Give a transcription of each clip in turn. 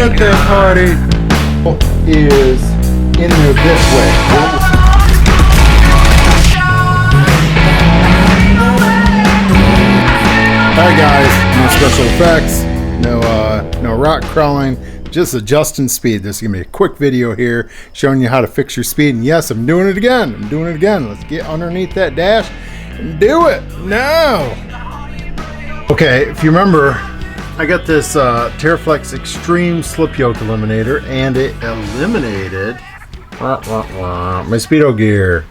birthday party is in there this way. Alright guys, no special effects, no rock crawling, just adjusting speed. This is going to be a quick video here showing you how to fix your speed. And yes, I'm doing it again. Let's get underneath that dash and do it now. Okay, if you remember, I got this Terraflex Extreme Slip Yoke Eliminator, and it eliminated my Speedo gear.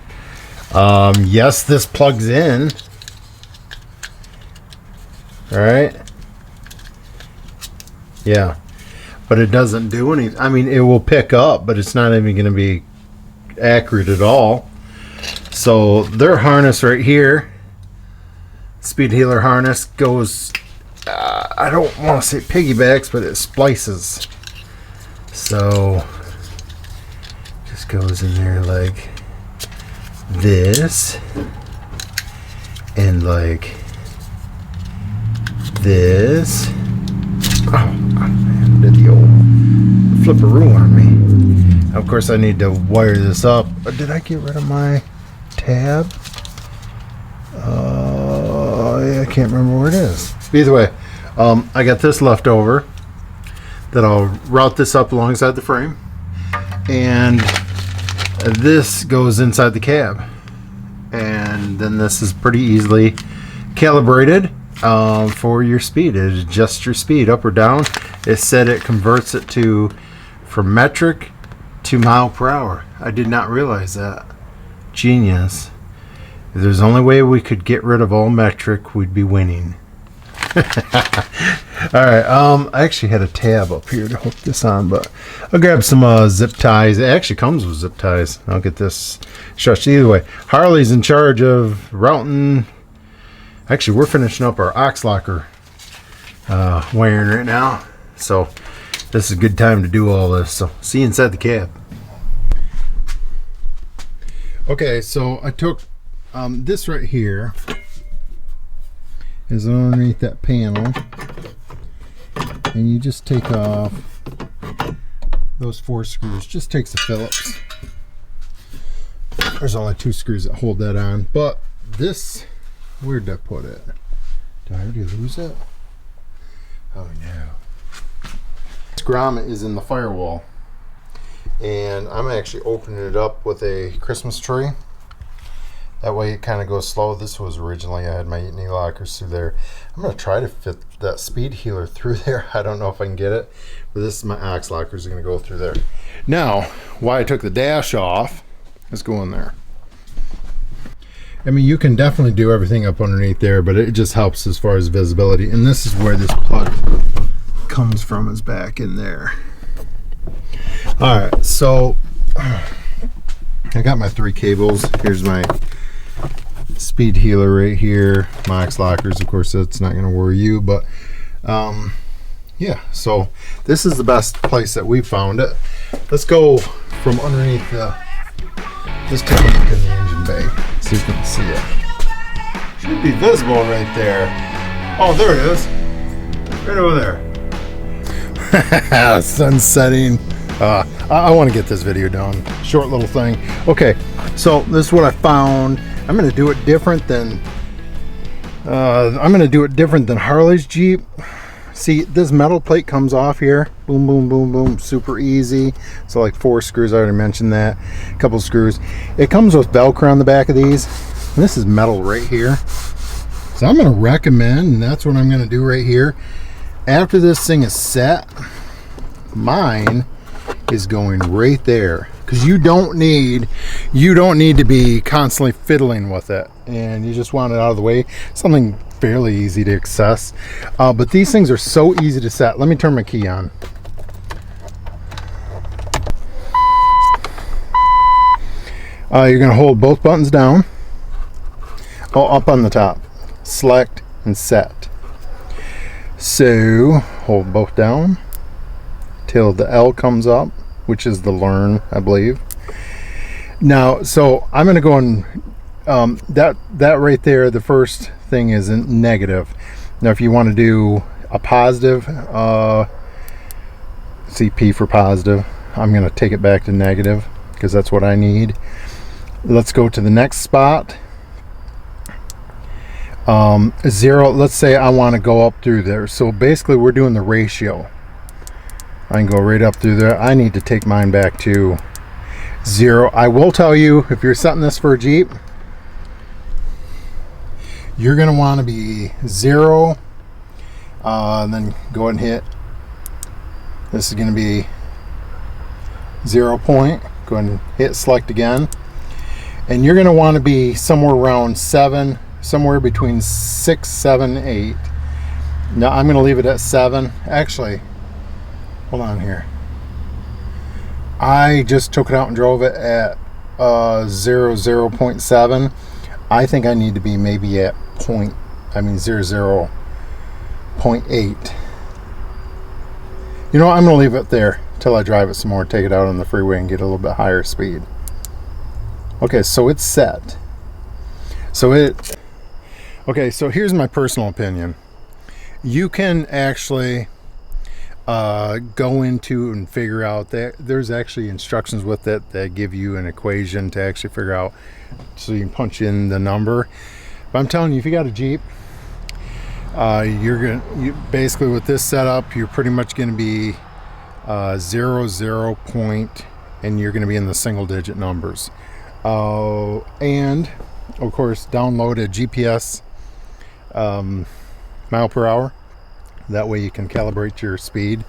Yes, this plugs in. Alright. Yeah. But it doesn't do anything. I mean, it will pick up, but it's not even going to be accurate at all. So their harness right here, SpeedoHealer harness, goes, I don't want to say piggybacks, but it splices. So just goes in there like this and like this. Oh man, did the old flipperoo on me. Of course I need to wire this up. Did I get rid of my tab? I can't remember where it is. Either way, I got this left over that I'll route this up alongside the frame, and this goes inside the cab, and then this is pretty easily calibrated for your speed. It adjusts your speed up or down. It said it converts it to from metric to mile per hour. I did not realize that. Genius. If there's only way we could get rid of all metric, we'd be winning. Alright, I actually had a tab up here to hook this on, but I'll grab some zip ties. It actually comes with zip ties. I'll get this stretched. Either way, Harley's in charge of routing. Actually, we're finishing up our aux locker wiring right now, so this is a good time to do all this. So see you inside the cab. Okay, so I took this right here is underneath that panel, and you just take off those 4 screws. Just takes a Phillips. There's only 2 screws that hold that on, but this, where'd I put it? Did I already lose it? Oh no. This grommet is in the firewall, and I'm actually opening it up with a Christmas tree. That way it kind of goes slow. This was originally, I had my knee lockers through there. I'm going to try to fit that SpeedoHealer through there. I don't know if I can get it, but this is my aux lockers are going to go through there. Now, why I took the dash off, let's go in there. I mean, you can definitely do everything up underneath there, but it just helps as far as visibility. And this is where this plug comes from, is back in there. All right, so I got my 3 cables. Here's my SpeedoHealer right here, my aux lockers. Of course, that's not going to worry you, but yeah. So this is the best place that we found it. Let's go from underneath the. Let's take a look in the engine bay so you can see it. Should be visible right there. Oh, there it is, right over there. Sun setting. I want to get this video done. Short little thing. Okay, so this is what I found. I'm going to do it different than Harley's Jeep. See, this metal plate comes off here. Boom, boom, boom, boom. Super easy. So like 4 screws. I already mentioned that. A couple screws. It comes with Velcro on the back of these. And this is metal right here. So I'm going to recommend, and that's what I'm going to do right here. After this thing is set, mine is going right there, because you don't need to be constantly fiddling with it, and you just want it out of the way. Something fairly easy to access, but these things are so easy to set. Let me turn my key on. You're going to hold both buttons down, up on the top, select and set. So hold both down till the L comes up, which is the learn, I believe. Now, so I'm going to go and that right there, the first thing is negative. Now, if you want to do a positive See, P for positive. I'm going to take it back to negative because that's what I need. Let's go to the next spot. 0, let's say I want to go up through there. So basically we're doing the ratio. I can go right up through there. I need to take mine back to 0. I will tell you, if you're setting this for a Jeep, you're going to want to be 0, and then go ahead and hit. This is going to be 0 point. Go ahead and hit select again. And you're going to want to be somewhere around 7, somewhere between 6, 7, 8. Now I'm going to leave it at 7. Actually, hold on here. I just took it out and drove it at 0.7. I think I need to be maybe at 0.8. You know, I'm going to leave it there till I drive it some more, take it out on the freeway and get a little bit higher speed. Okay, so it's set. Okay, so here's my personal opinion. You can actually go into and figure out that there's actually instructions with it that give you an equation to actually figure out, so you can punch in the number. But I'm telling you, if you got a Jeep, you basically with this setup, you're pretty much going to be 0 point, and you're going to be in the single digit numbers. And of course, download a GPS mile per hour. That way you can calibrate your speed.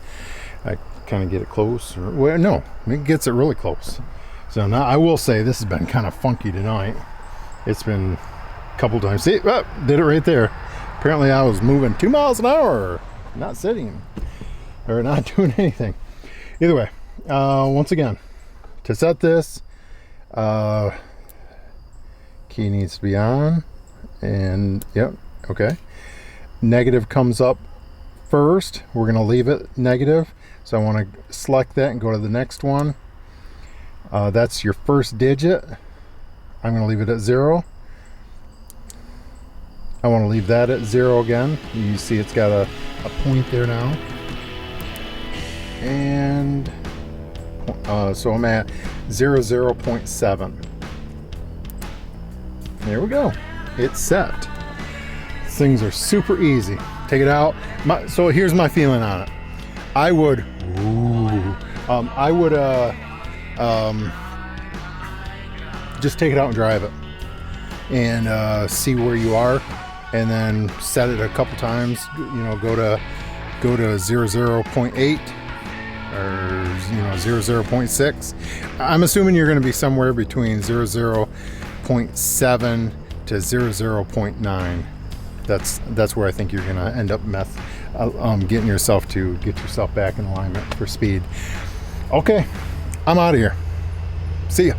I kind of get it close. Well, no, it gets it really close. So now I will say this has been kind of funky tonight. It's been a couple times. See, oh, did it right there. Apparently I was moving 2 miles an hour, not sitting or not doing anything. Either way, once again, to set this, key needs to be on, and yep, okay. Negative comes up first. We're going to leave it negative. So I want to select that and go to the next one. That's your first digit. I'm going to leave it at 0. I want to leave that at 0 again. You see it's got a point there now. And so I'm at 0.7. There we go. It's set. Things are super easy. Take it out. So here's my feeling on it. I would just take it out and drive it and see where you are, and then set it a couple times. You know, go to 0.8 or 0.6. I'm assuming you're going to be somewhere between 0.7 to 0.9. That's where I think you're going to end up getting yourself to get yourself back in alignment for speed. Okay, I'm out of here. See ya.